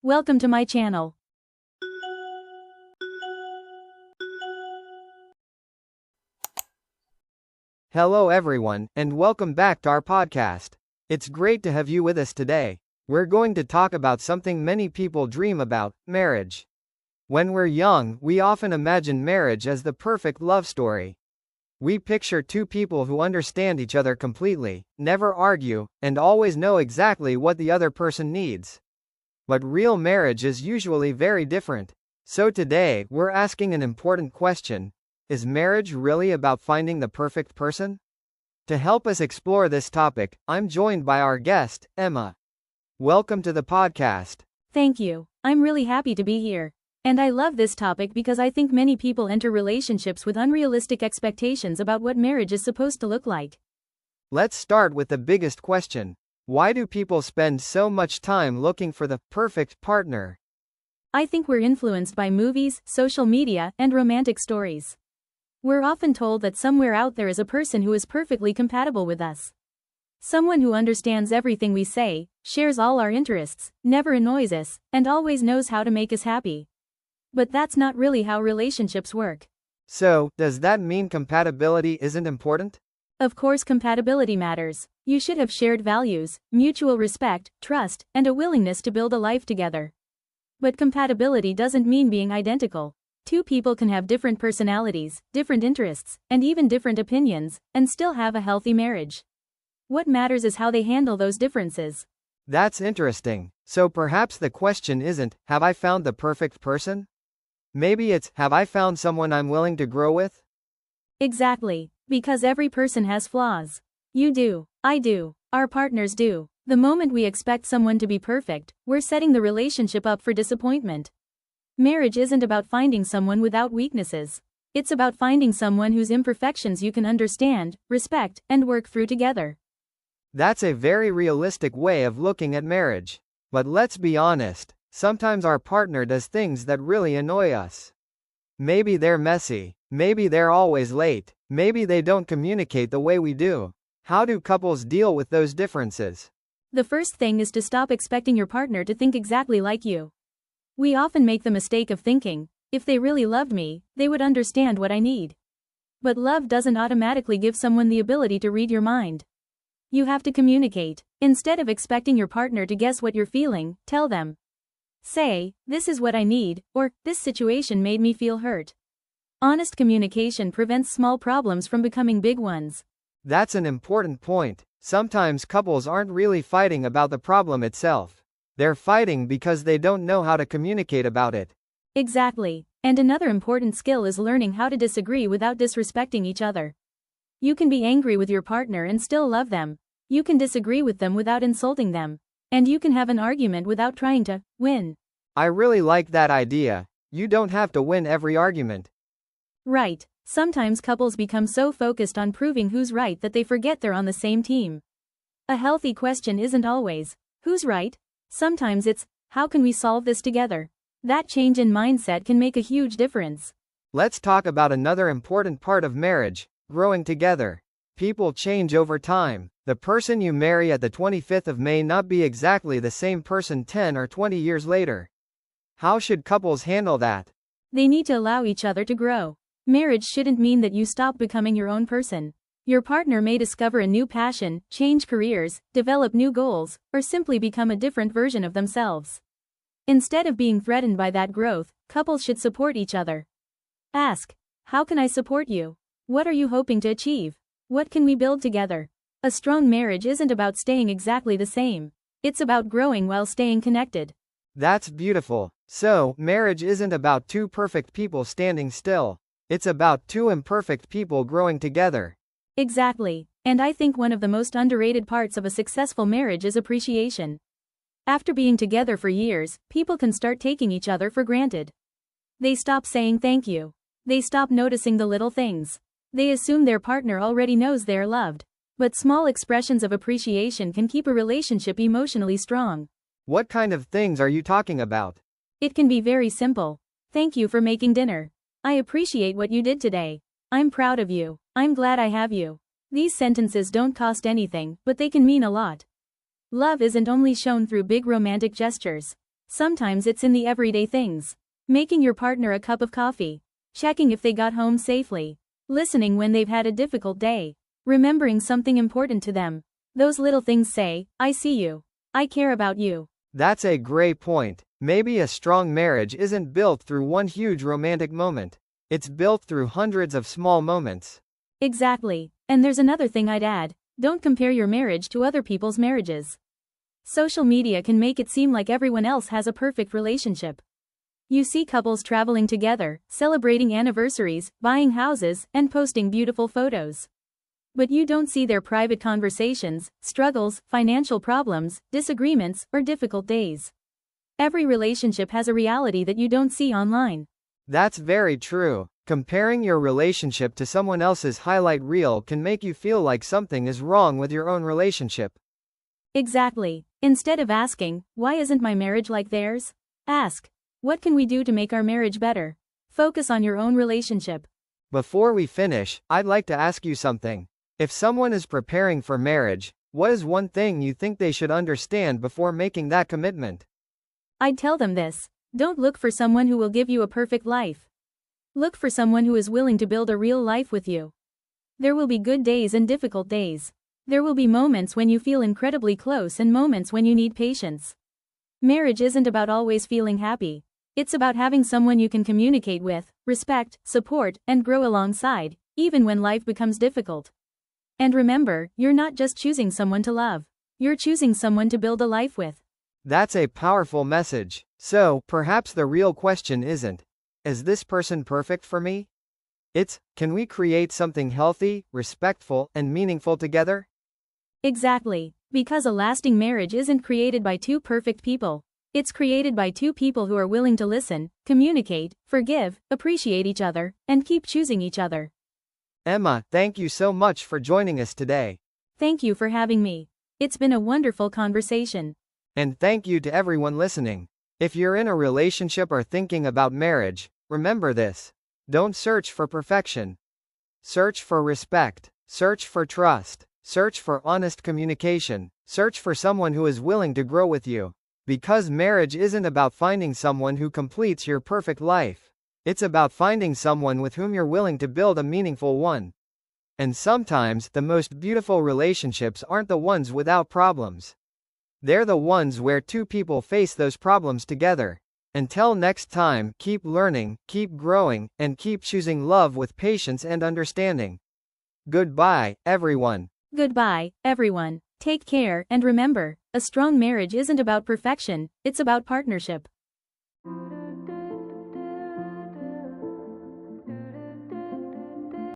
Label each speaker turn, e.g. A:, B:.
A: Welcome to my channel.
B: Hello everyone, and welcome back to our podcast. It's great to have you with us today. We're going to talk about something many people dream about, marriage. When we're young, we often imagine marriage as the perfect love story. We picture two people who understand each other completely, never argue, and always know exactly what the other person needs. But real marriage is usually very different. So today, we're asking an important question. Is marriage really about finding the perfect person? To help us explore this topic, I'm joined by our guest, Emma. Welcome to the podcast.
A: Thank you. I'm really happy to be here. And I love this topic because I think many people enter relationships with unrealistic expectations about what marriage is supposed to look like.
B: Let's start with the biggest question. Why do people spend so much time looking for the perfect partner?
A: I think we're influenced by movies, social media, and romantic stories. We're often told that somewhere out there is a person who is perfectly compatible with us. Someone who understands everything we say, shares all our interests, never annoys us, and always knows how to make us happy. But that's not really how relationships work.
B: So, does that mean compatibility isn't important?
A: Of course, compatibility matters. You should have shared values, mutual respect, trust, and a willingness to build a life together. But compatibility doesn't mean being identical. Two people can have different personalities, different interests, and even different opinions, and still have a healthy marriage. What matters is how they handle those differences.
B: That's interesting. So perhaps the question isn't, have I found the perfect person? Maybe it's, have I found someone I'm willing to grow with?
A: Exactly. Because every person has flaws. You do. I do. Our partners do. The moment we expect someone to be perfect, we're setting the relationship up for disappointment. Marriage isn't about finding someone without weaknesses. It's about finding someone whose imperfections you can understand, respect, and work through together.
B: That's a very realistic way of looking at marriage. But let's be honest, sometimes our partner does things that really annoy us. Maybe they're messy. Maybe they're always late. Maybe they don't communicate the way we do. How do couples deal with those differences?
A: The first thing is to stop expecting your partner to think exactly like you. We often make the mistake of thinking, if they really loved me, they would understand what I need. But love doesn't automatically give someone the ability to read your mind. You have to communicate. Instead of expecting your partner to guess what you're feeling, tell them. Say, this is what I need, or, this situation made me feel hurt. Honest communication prevents small problems from becoming big ones.
B: That's an important point. Sometimes couples aren't really fighting about the problem itself. They're fighting because they don't know how to communicate about it.
A: Exactly. And another important skill is learning how to disagree without disrespecting each other. You can be angry with your partner and still love them. You can disagree with them without insulting them. And you can have an argument without trying to win.
B: I really like that idea. You don't have to win every argument.
A: Right. Sometimes couples become so focused on proving who's right that they forget they're on the same team. A healthy question isn't always, who's right? Sometimes it's, how can we solve this together? That change in mindset can make a huge difference.
B: Let's talk about another important part of marriage, growing together. People change over time. The person you marry at the 25th of May not be exactly the same person 10 or 20 years later. How should couples handle that?
A: They need to allow each other to grow. Marriage shouldn't mean that you stop becoming your own person. Your partner may discover a new passion, change careers, develop new goals, or simply become a different version of themselves. Instead of being threatened by that growth, couples should support each other. Ask, how can I support you? What are you hoping to achieve? What can we build together? A strong marriage isn't about staying exactly the same. It's about growing while staying connected.
B: That's beautiful. So, marriage isn't about two perfect people standing still. It's about two imperfect people growing together.
A: Exactly. And I think one of the most underrated parts of a successful marriage is appreciation. After being together for years, people can start taking each other for granted. They stop saying thank you. They stop noticing the little things. They assume their partner already knows they're loved. But small expressions of appreciation can keep a relationship emotionally strong.
B: What kind of things are you talking about?
A: It can be very simple. Thank you for making dinner. I appreciate what you did today. I'm proud of you. I'm glad I have you. These sentences don't cost anything, but they can mean a lot. Love isn't only shown through big romantic gestures. Sometimes it's in the everyday things. Making your partner a cup of coffee. Checking if they got home safely. Listening when they've had a difficult day. Remembering something important to them. Those little things say, I see you. I care about you.
B: That's a great point. Maybe a strong marriage isn't built through one huge romantic moment. It's built through hundreds of small moments.
A: Exactly. And there's another thing I'd add. Don't compare your marriage to other people's marriages. Social media can make it seem like everyone else has a perfect relationship. You see couples traveling together, celebrating anniversaries, buying houses, and posting beautiful photos. But you don't see their private conversations, struggles, financial problems, disagreements, or difficult days. Every relationship has a reality that you don't see online.
B: That's very true. Comparing your relationship to someone else's highlight reel can make you feel like something is wrong with your own relationship.
A: Exactly. Instead of asking, why isn't my marriage like theirs? Ask, what can we do to make our marriage better? Focus on your own relationship.
B: Before we finish, I'd like to ask you something. If someone is preparing for marriage, what is one thing you think they should understand before making that commitment?
A: I'd tell them this. Don't look for someone who will give you a perfect life. Look for someone who is willing to build a real life with you. There will be good days and difficult days. There will be moments when you feel incredibly close and moments when you need patience. Marriage isn't about always feeling happy. It's about having someone you can communicate with, respect, support, and grow alongside, even when life becomes difficult. And remember, you're not just choosing someone to love. You're choosing someone to build a life with.
B: That's a powerful message. So, perhaps the real question isn't, is this person perfect for me? It's, can we create something healthy, respectful, and meaningful together?
A: Exactly. Because a lasting marriage isn't created by two perfect people. It's created by two people who are willing to listen, communicate, forgive, appreciate each other, and keep choosing each other.
B: Emma, thank you so much for joining us today.
A: Thank you for having me. It's been a wonderful conversation.
B: And thank you to everyone listening. If you're in a relationship or thinking about marriage, remember this. Don't search for perfection. Search for respect. Search for trust. Search for honest communication. Search for someone who is willing to grow with you. Because marriage isn't about finding someone who completes your perfect life. It's about finding someone with whom you're willing to build a meaningful one. And sometimes, the most beautiful relationships aren't the ones without problems. They're the ones where two people face those problems together. Until next time, keep learning, keep growing, and keep choosing love with patience and understanding. Goodbye, everyone.
A: Goodbye, everyone. Take care, and remember, a strong marriage isn't about perfection, it's about partnership.